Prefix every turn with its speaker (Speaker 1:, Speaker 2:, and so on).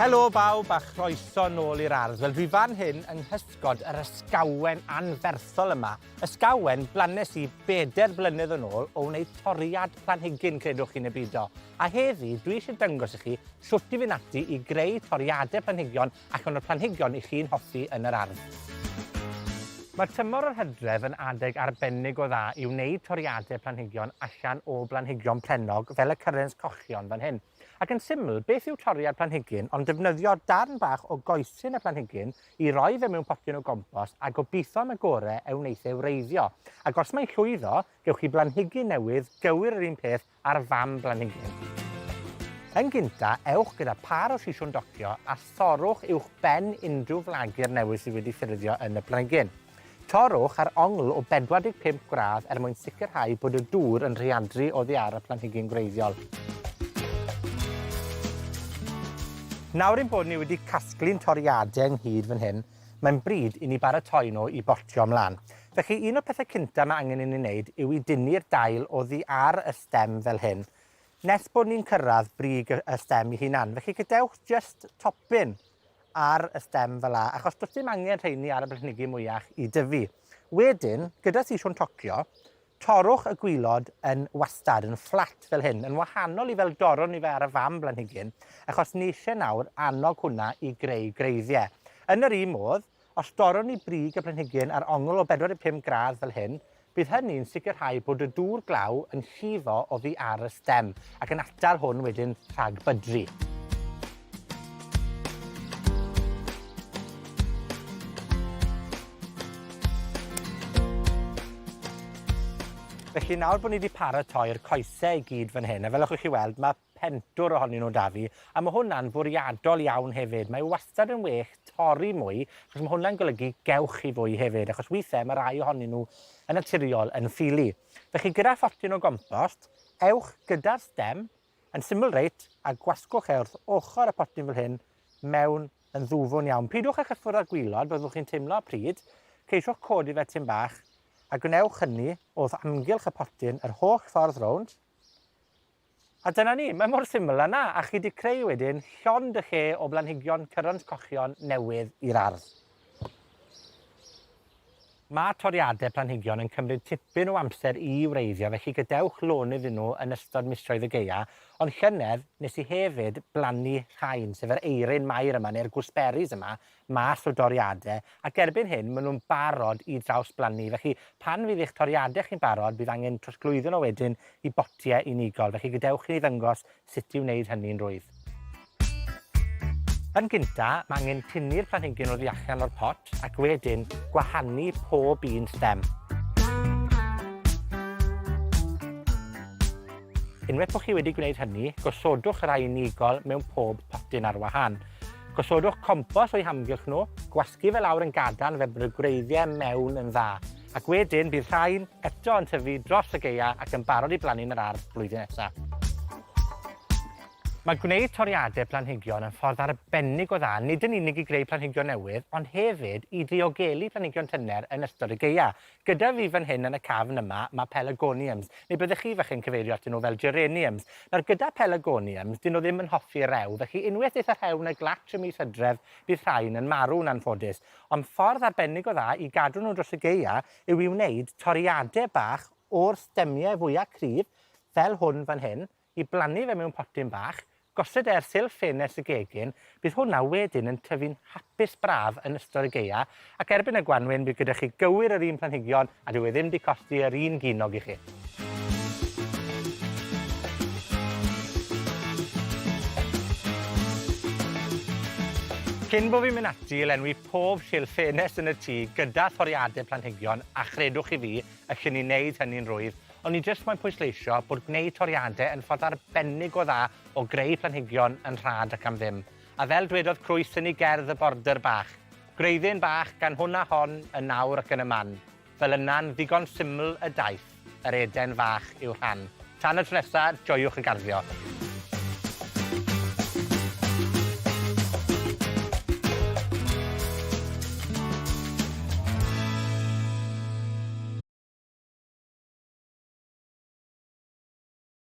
Speaker 1: Helo bawb a chroeso nôl i'r ardd. Wel, dwi fan hyn yng nghysgod yr ysgawen anferthol yma. Ysgawen blanes i 4 blynedd yn ôl o wneud toriad planhigyn, credwch chi'n y byd o. A heddi, dwi eisiau dangos i chi shwt i fynd ati i greu toriadau planhigion ac o'n y planhigion i chi'n hoffi yn yr ardd. Mae tymor yr Hydref yn adeg arbennig o dda i wneud toriadau planhigion allan o blanhigion prennog fel y cyrrens cochion fan hyn. Ac yn syml, beth yw toriad planhigyn, ond defnyddio darn bach o goesyn y planhigyn i roi fe mewn potyn o gompost a gobeithio am y gorau wneith e wreiddio. Ac os mae'n llwyddo, gewch chi blanhigyn newydd gywir yr un peth ar fam blanhigyn. Yn gynta, ewch gyda par o siswrn docio a thorrwch uwch ben unrhyw flagur newydd sydd wedi ffurfio yn y planhigyn. Torrwch ar ongl o 45 gradd mwyn sicrhau bod y dŵr yn rheadru oddi ar y planhigyn gwreiddiol. Nawr ein bod ni wedi casglu'n toriadau ynghyd fan hyn, mae'n bryd i ni baratoi nhw i botio ymlaen. Felly, un o'r pethau cynta mae angen i ni wneud yw i dynnu'r dail oddi ar y stem fel hyn. Nes bod ni'n cyrraedd brig y stem i hunan. Felly, gadewch just topyn ar y stem fel la, achos does dim angen rheini ar y planhigyn mwyach i dyfu. Wedyn, gyda siswrn tocio, torrwch y gwilod yn wastad, yn fflat fel hyn, yn wahanol i fel doron ni fe ar y fam blanhigyn, achos ni eisiau nawr annog hwnna i greu greiddiau. Yn yr un modd, os doron ni brig y planhigyn ar ongl o 45 gradd fel hyn, bydd hynny'n sicrhau bod y dŵr glaw yn llifo oddi ar y stem, ac yn atal hwn wedyn rhag bydru. Felly nawr bod ni wedi paratoi'r coesau i gyd fan hyn, a fel allwch chi weld, mae pentwr ohonyn nhw da fi, a mae hwnna'n bwriadol iawn hefyd. Mae wastad yn well torri mwy, achos mae hwnna'n golygu gewch chi fwy hefyd, achos weithiau mae rai ohonyn nhw yn naturiol yn ffili. Felly gyda photyn o gompost, ewch gyda'r stem, yn syml reit, a gwasgwch e wrth ochr y potyn fel hyn mewn yn ddwfwn iawn. Pidwch â chyffwrdd â'r gwilod, byddwch chi'n teimlo pryd, ceisiwch codi fe tym bach, a gwnewch hynny wrth amgylch y potyn yr holl ffordd rownd. A dyna ni, mae mor syml yna, a chi wedi creu wedyn llond y lle o blanhigion cyrrens cochion newydd i'r ardd. Mae toriadau planhigion yn cymryd tipyn o amser i wreiddio, felly gadewch lonydd nhw yn ystod misoedd y gaea, ond llynedd nes i hefyd blannu rhain, sef yr eirin mair yma, neu'r gooseberries yma, mas o doriadau, ac erbyn hyn, maen nhw'n barod i draws blannu. Felly, pan fydd eich toriadau chi'n barod, bydd angen trosglwyddo nhw wedyn i botiau unigol. Felly, gadewch i ni ddangos sut i wneud hynny'n rwydd. Yn gynta, mae angen tynnu'r planhigyn oddi allan o'r pot, ac wedyn gwahanu pob un stem. Unwaith bod chi wedi gwneud hynny, gosodwch y rai unigol mewn pob potyn ar wahân. Gosodwch compos o'i hamgylch nhw, gwasgu fe lawr yn gadarn fe bod y gwreiddiau mewn yn dda. Ac wedyn bydd rhain eto yn tyfu dros y gaea ac yn barod i blannu'n yr ardd blwyddyn nesaf. Mae gwneud toriadau planhigion yn ffordd arbennig o dda, nid yn unig i greu planhigion newydd, ond hefyd i ddiogelu planhigion tyner yn ystod y gaea. Gyda fi fan hyn yn y cafn yma, mae pelargoniums, neu byddech chi falle'n cyfeirio atyn nhw fel geraniums. Nawr, gyda pelargoniums, dyn nhw ddim yn hoffi rew, felly unwaith eith y rhew yn y glatch ym mis Hydref, bydd rhain yn marw'n anffodus. Ond ffordd arbennig o dda i gadw nhw dros y gaea yw i wneud toriadau bach o'r stemiau fwyaf cryf, fel hwn fan hyn, i blannu fe mewn potyn bach, gosod e'r silff ffenest y gegin, bydd hwnna wedyn yn tyfu'n hapus braf yn ystod y gaea, ac erbyn y Gwanwyn bydd gyda chi gywir yr un planhigion a dyw e ddim 'di costi yr un ginog i chi. Cyn bo fi'n mynd ati i lenwi pob silff ffenest yn y tŷ gyda toriadau planhigion, a chredwch i fi, allwn ni wneud hynny'n rwydd, ond ni jyst moyn pwysleisio bod gwneud toriadau yn ffordd arbennig o dda o greu planhigion yn rhad ac am ddim. A fel dwedodd Crwys yn ei gerdd y border bach, gwreiddyn bach gan hwnna hon y nawr ac yn y man. Fel yna'n ddigon syml y daith, yr eden fach i'w rhan. Tan y tro nesa, joiwch y garddio.